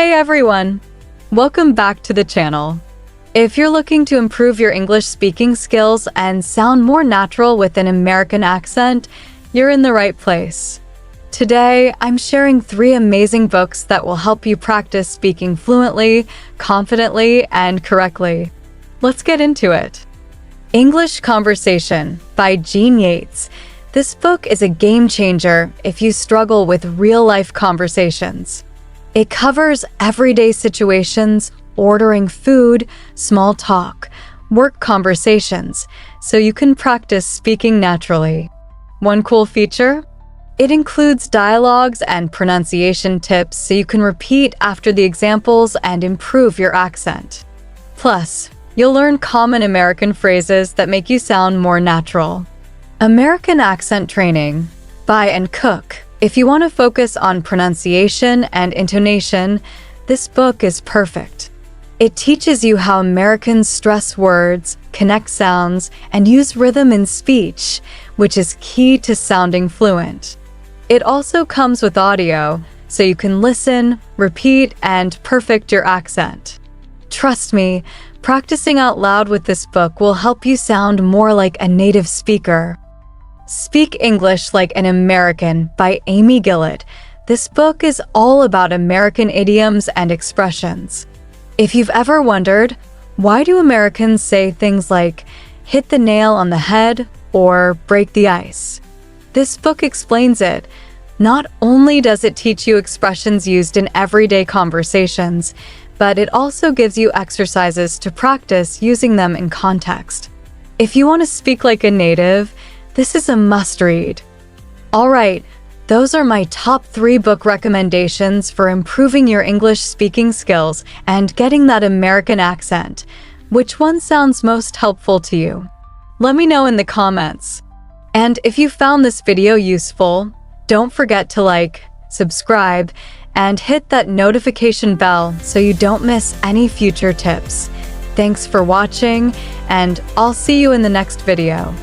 Hey everyone! Welcome back to the channel. If you're looking to improve your English speaking skills and sound more natural with an American accent, you're in the right place. Today, I'm sharing 3 amazing books that will help you practice speaking fluently, confidently, and correctly. Let's get into it. English Conversation by Jean Yates. This book is a game changer if you struggle with real-life conversations. It covers everyday situations, ordering food, small talk, work conversations, so you can practice speaking naturally. One cool feature? It includes dialogues and pronunciation tips so you can repeat after the examples and improve your accent. Plus, you'll learn common American phrases that make you sound more natural. American Accent Training by and Cook. If you want to focus on pronunciation and intonation, this book is perfect. It teaches you how Americans stress words, connect sounds, and use rhythm in speech, which is key to sounding fluent. It also comes with audio, so you can listen, repeat, and perfect your accent. Trust me, practicing out loud with this book will help you sound more like a native speaker. Speak English Like an American by Amy Gillett. This book is all about American idioms and expressions. If you've ever wondered, why do Americans say things like hit the nail on the head or break the ice? This book explains it. Not only does it teach you expressions used in everyday conversations, but it also gives you exercises to practice using them in context. If you want to speak like a native, this is a must-read. Alright, those are my top 3 book recommendations for improving your English speaking skills and getting that American accent. Which one sounds most helpful to you? Let me know in the comments. And if you found this video useful, don't forget to like, subscribe, and hit that notification bell so you don't miss any future tips. Thanks for watching, and I'll see you in the next video.